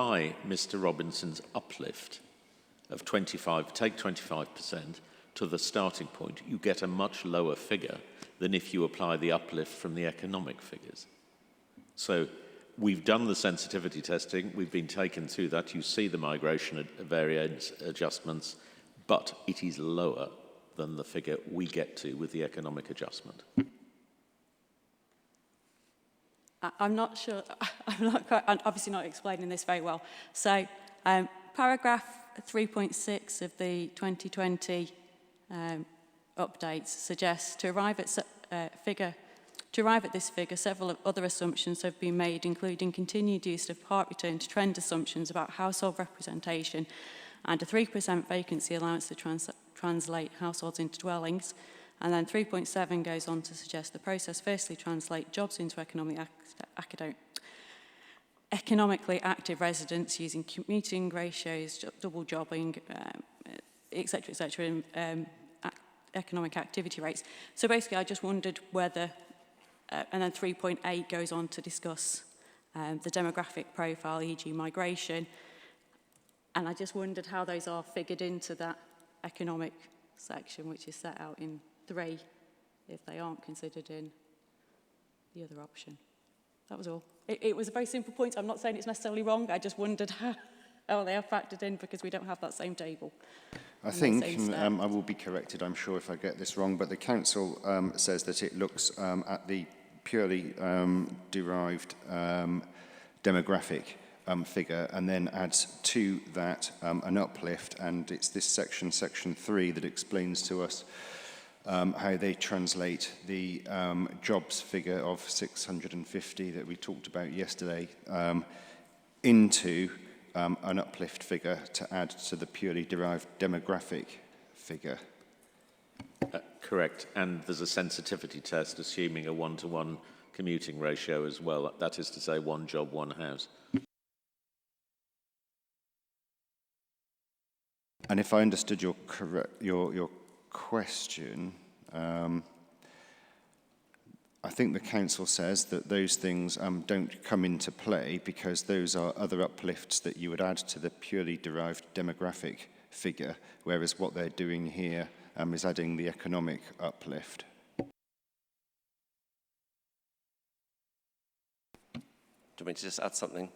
By Mr. Robinson's uplift of 25% to the starting point, you get a much lower figure than if you apply the uplift from the economic figures. So we've done the sensitivity testing, we've been taken through that, you see the migration variance adjustments, but it is lower than the figure we get to with the economic adjustment. I'm not sure, I'm obviously not explaining this very well. So paragraph 3.6 of the 2020 updates suggests to arrive at this figure, several other assumptions have been made, including continued use of part return to trend assumptions about household representation and a 3% vacancy allowance to translate households into dwellings. And then 3.7 goes on to suggest the process firstly translate jobs into economically active residents using commuting ratios, double jobbing, etc., economic activity rates. So basically, I just wondered whether, and then 3.8 goes on to discuss the demographic profile, e.g. migration, and I just wondered how those are figured into that economic section, which is set out in 3, if they aren't considered in the other option. That was all. It was a very simple point. I'm not saying it's necessarily wrong. I just wondered how they are factored in because we don't have that same table. I think, I will be corrected, I'm sure, if I get this wrong, but the Council says that it looks at the purely derived demographic figure and then adds to that an uplift, and it's this section 3, that explains to us how they translate the jobs figure of 650 that we talked about yesterday into an uplift figure to add to the purely derived demographic figure. Correct, and there's a sensitivity test assuming a 1-to-1 commuting ratio as well. That is to say, one job, one house. And if I understood your question, I think the Council says that those things don't come into play because those are other uplifts that you would add to the purely derived demographic figure, whereas what they're doing here is adding the economic uplift. Do you want me to just add something?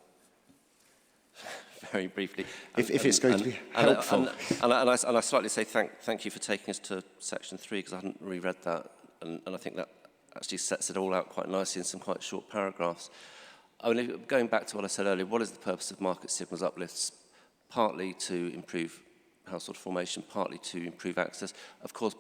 Very briefly. If it's going to be helpful. And I slightly say thank you for taking us to section 3 because I hadn't reread that, and I think that actually sets it all out quite nicely in some quite short paragraphs. I mean, going back to what I said earlier, what is the purpose of market signals uplifts? Partly to improve household formation, partly to improve access. Of course,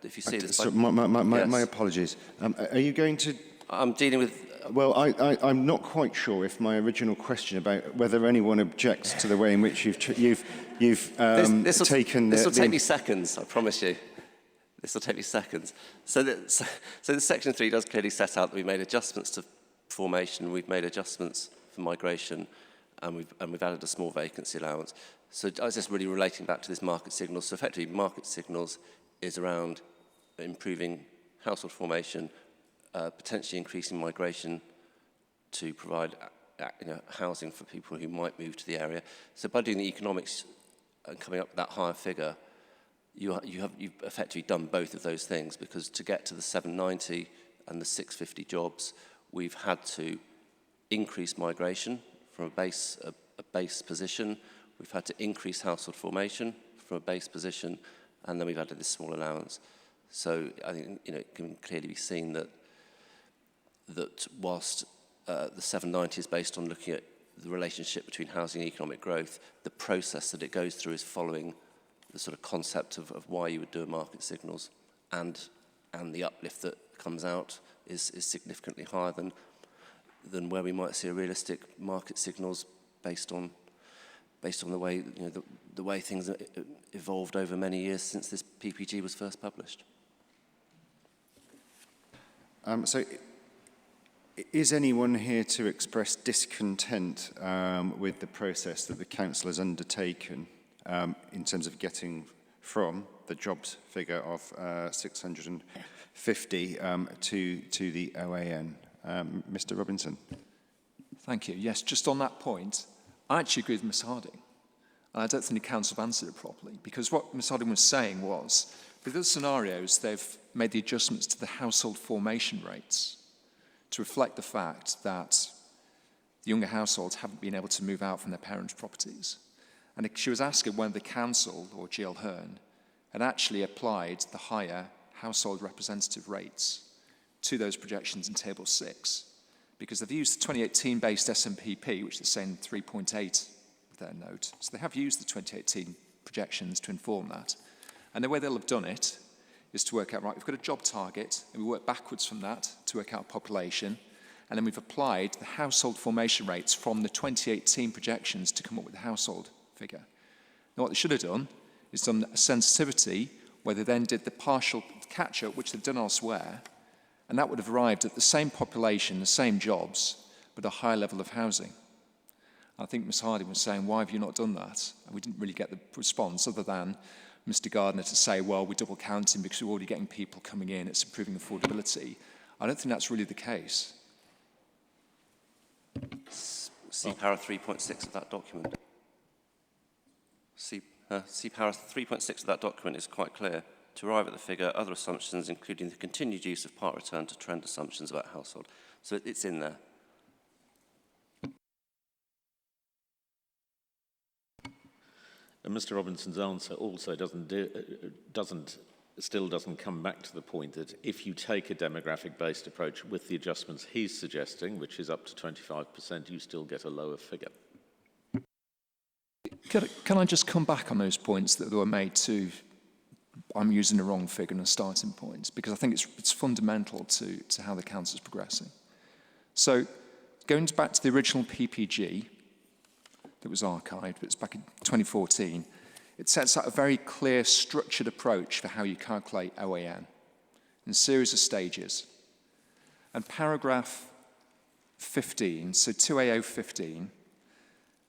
if you see this... My apologies. Are you going to... I'm dealing with... Well, I'm not quite sure if my original question about whether anyone objects to the way in which you've taken... This will take me seconds, I promise you. This will take me seconds. So the section 3 does clearly set out that we made adjustments to formation, we've made adjustments for migration, and we've added a small vacancy allowance. So I was just really relating back to this market signals. So effectively, market signals is around improving household formation, potentially increasing migration to provide housing for people who might move to the area. So by doing the economics and coming up with that higher figure, you've effectively done both of those things, because to get to the 790 and the 650 jobs, we've had to increase migration from a base position, we've had to increase household formation from a base position, and then we've added this small allowance. So I think it can clearly be seen that whilst the 790 is based on looking at the relationship between housing and economic growth, the process that it goes through is following the sort of concept of why you would do a market signals, and the uplift that comes out is significantly higher than where we might see a realistic market signals based on the way the way things evolved over many years since this PPG was first published. So, is anyone here to express discontent with the process that the Council has undertaken in terms of getting from the jobs figure of 650 to the OAN? Mr. Robinson. Thank you. Yes, just on that point, I actually agree with Ms Harding. And I don't think the council have answered it properly, because what Ms Harding was saying was, with other scenarios, they've made the adjustments to the household formation rates to reflect the fact that the younger households haven't been able to move out from their parents' properties. And she was asking whether the council, or GL Hearn, had actually applied the higher household representative rates to those projections in Table 6, because they've used the 2018-based SMPP, which is saying 3.8 with their note. So they have used the 2018 projections to inform that. And the way they'll have done it is to work out, right, we've got a job target, and we work backwards from that to work out population, and then we've applied the household formation rates from the 2018 projections to come up with the household figure. Now, what they should have done is done a sensitivity where they then did the partial catch-up, which they've done elsewhere, and that would have arrived at the same population, the same jobs, but a higher level of housing. I think Ms Harding was saying, why have you not done that? And we didn't really get the response other than Mr Gardner to say, well, we're double counting because we're already getting people coming in, it's improving affordability. I don't think that's really the case. See para 3.6 of that document. See para 3.6 of that document is quite clear. To arrive at the figure, other assumptions, including the continued use of part return to trend assumptions about household. So it's in there. And Mr Robinson's answer also still doesn't come back to the point that if you take a demographic-based approach with the adjustments he's suggesting, which is up to 25%, you still get a lower figure. Can I just come back on those points that were made to, I'm using the wrong figure and a starting point, because I think it's fundamental to how the council is progressing. So going back to the original PPG that was archived, but it's back in 2014, it sets out a very clear structured approach for how you calculate OAN in a series of stages. And paragraph 15, so 2AO 15,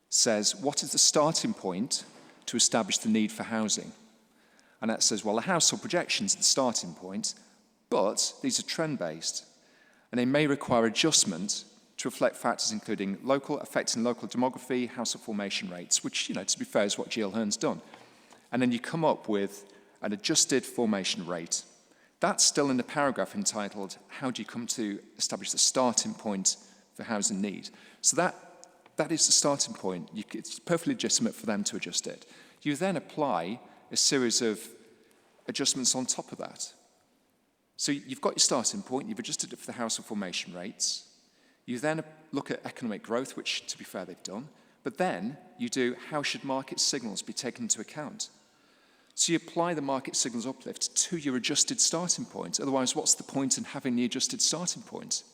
says, what is the starting point to establish the need for housing? And that says, well, the household projections are the starting point, but these are trend-based, and they may require adjustment to reflect factors including affecting local demography, household formation rates, which, to be fair, is what GL Hearn's done. And then you come up with an adjusted formation rate. That's still in the paragraph entitled, how do you come to establish the starting point for housing need? So that is the starting point. It's perfectly legitimate for them to adjust it. You then apply a series of adjustments on top of that. So you've got your starting point, you've adjusted it for the household formation rates. You then look at economic growth, which, to be fair, they've done. But then you do, how should market signals be taken into account? So you apply the market signals uplift to your adjusted starting point. Otherwise, what's the point in having the adjusted starting point?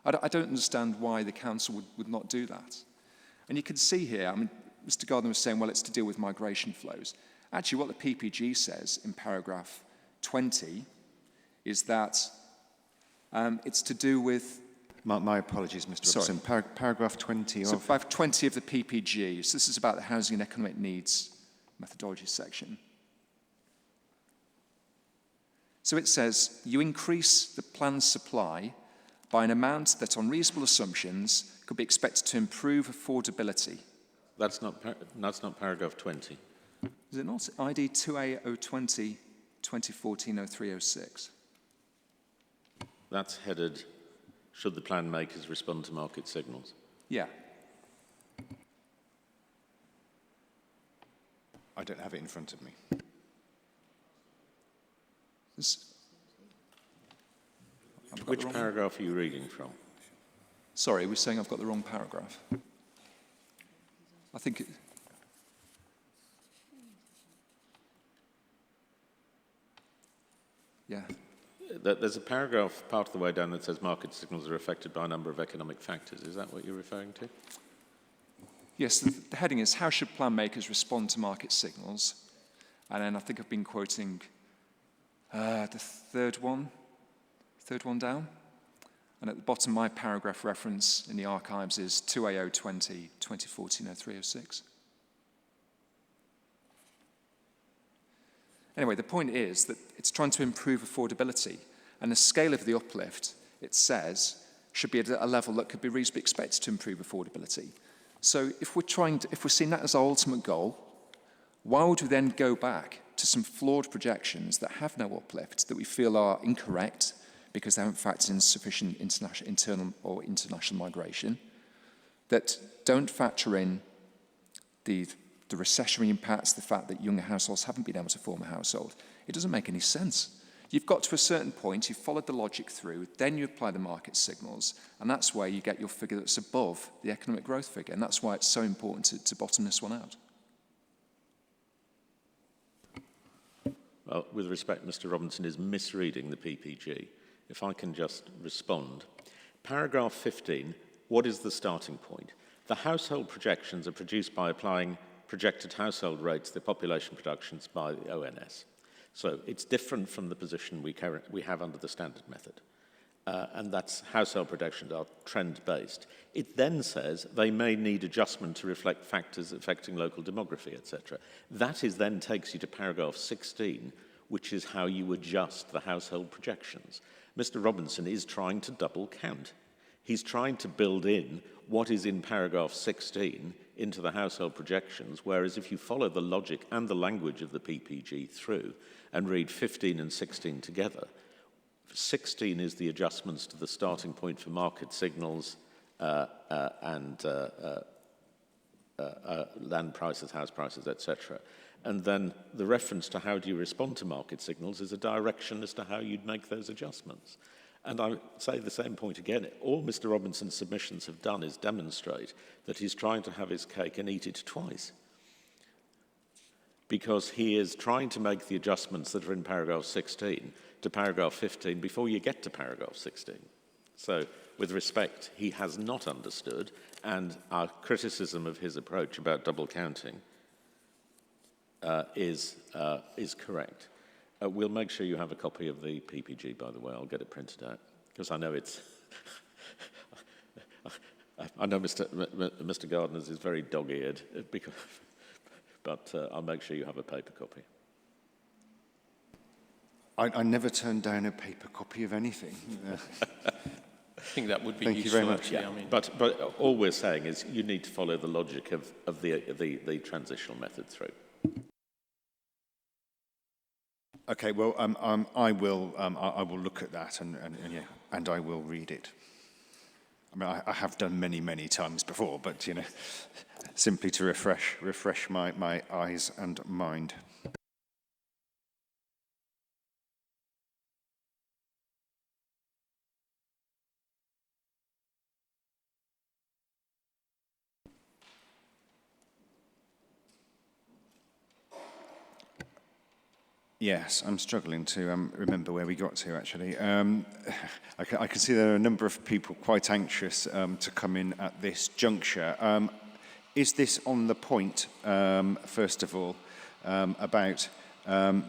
I don't understand why the council would not do that. And you can see here, Mr Gardner was saying, well, it's to deal with migration flows. Actually, what the PPG says in paragraph 20 is that it's to do with... My apologies, Mr Robinson. Paragraph 20 of... So paragraph 20 of the PPG. So this is about the housing and economic needs methodology section. So it says, you increase the planned supply by an amount that on reasonable assumptions could be expected to improve affordability. That's not paragraph 20. Is it not? ID 2A020 2014-0306. That's headed, should the plan makers respond to market signals? Yeah. I don't have it in front of me. Which paragraph are you reading from? Sorry, we're saying I've got the wrong paragraph. I think it... Yeah. There's a paragraph part of the way down that says market signals are affected by a number of economic factors. Is that what you're referring to? Yes, the heading is, how should plan makers respond to market signals? And then I think I've been quoting the third one down. And at the bottom, my paragraph reference in the archives is 2AO20 2014-0306. Anyway, the point is that it's trying to improve affordability, and the scale of the uplift, it says, should be at a level that could be reasonably expected to improve affordability. So if we're seeing that as our ultimate goal, why would we then go back to some flawed projections that have no uplift, that we feel are incorrect because they haven't factored in sufficient internal or international migration, that don't factor in the recessionary impacts, the fact that younger households haven't been able to form a household? It doesn't make any sense. You've got to a certain point, you've followed the logic through, then you apply the market signals, and that's where you get your figure that's above the economic growth figure, and that's why it's so important to bottom this one out. Well, with respect, Mr. Robinson is misreading the PPG. If I can just respond. Paragraph 15, what is the starting point? The household projections are produced by applying projected household rates to the population productions by the ONS. So it's different from the position we have under the standard method. And that's household projections are trend-based. It then says they may need adjustment to reflect factors affecting local demography, etc. That then takes you to paragraph 16, which is how you adjust the household projections. Mr. Robinson is trying to double count. He's trying to build in what is in paragraph 16 into the household projections, whereas if you follow the logic and the language of the PPG through and read 15 and 16 together, 16 is the adjustments to the starting point for market signals and land prices, house prices, etc. And then the reference to how do you respond to market signals is a direction as to how you'd make those adjustments. And I say the same point again. All Mr. Robinson's submissions have done is demonstrate that he's trying to have his cake and eat it twice. Because he is trying to make the adjustments that are in paragraph 16 to paragraph 15 before you get to paragraph 16. So, with respect, he has not understood, and our criticism of his approach about double counting is correct. We'll make sure you have a copy of the PPG, by the way. I'll get it printed out, because I know it's... I know Mr. Gardner's is very dog-eared, but I'll make sure you have a paper copy. I never turn down a paper copy of anything. I think that would be Thank useful. you very much. Actually, I mean. But all we're saying is you need to follow the logic of the transitional method through. Okay, well, I will look at that and I will read it. I mean, I have done many times before, but simply to refresh my eyes and mind. Yes, I'm struggling to remember where we got to, actually. I can see there are a number of people quite anxious to come in at this juncture. Is this on the point, first of all, about how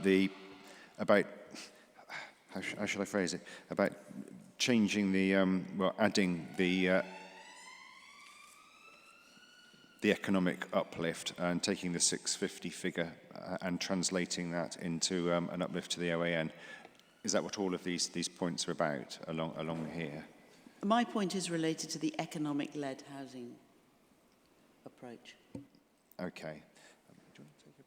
shall I phrase it? About changing adding the economic uplift and taking the 650 figure and translating that into an uplift to the OAN. Is that what all of these points are about along here? My point is related to the economic-led housing approach. Okay. Do you want to take a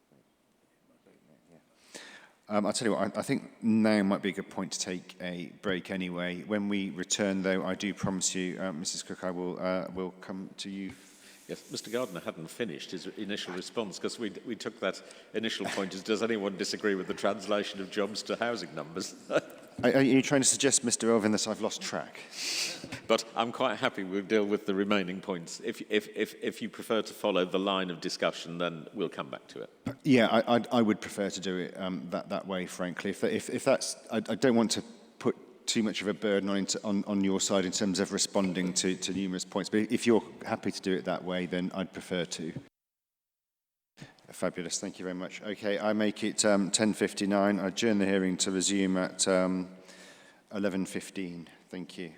break? I'll tell you what, I think now might be a good point to take a break anyway. When we return, though, I do promise you, Mrs. Cook, I will come to you. Yes, Mr. Gardner hadn't finished his initial response because we took that initial point as, does anyone disagree with the translation of jobs to housing numbers? Are you trying to suggest, Mr. Elvin, that I've lost track? But I'm quite happy we'll deal with the remaining points. If you prefer to follow the line of discussion, then we'll come back to it. Yeah, I would prefer to do it that way, frankly. If that's, I don't want to put too much of a burden on your side in terms of responding to numerous points. But if you're happy to do it that way, then I'd prefer to. Fabulous, thank you very much. Okay, I make it 10:59. I adjourn the hearing to resume at 11:15. Thank you.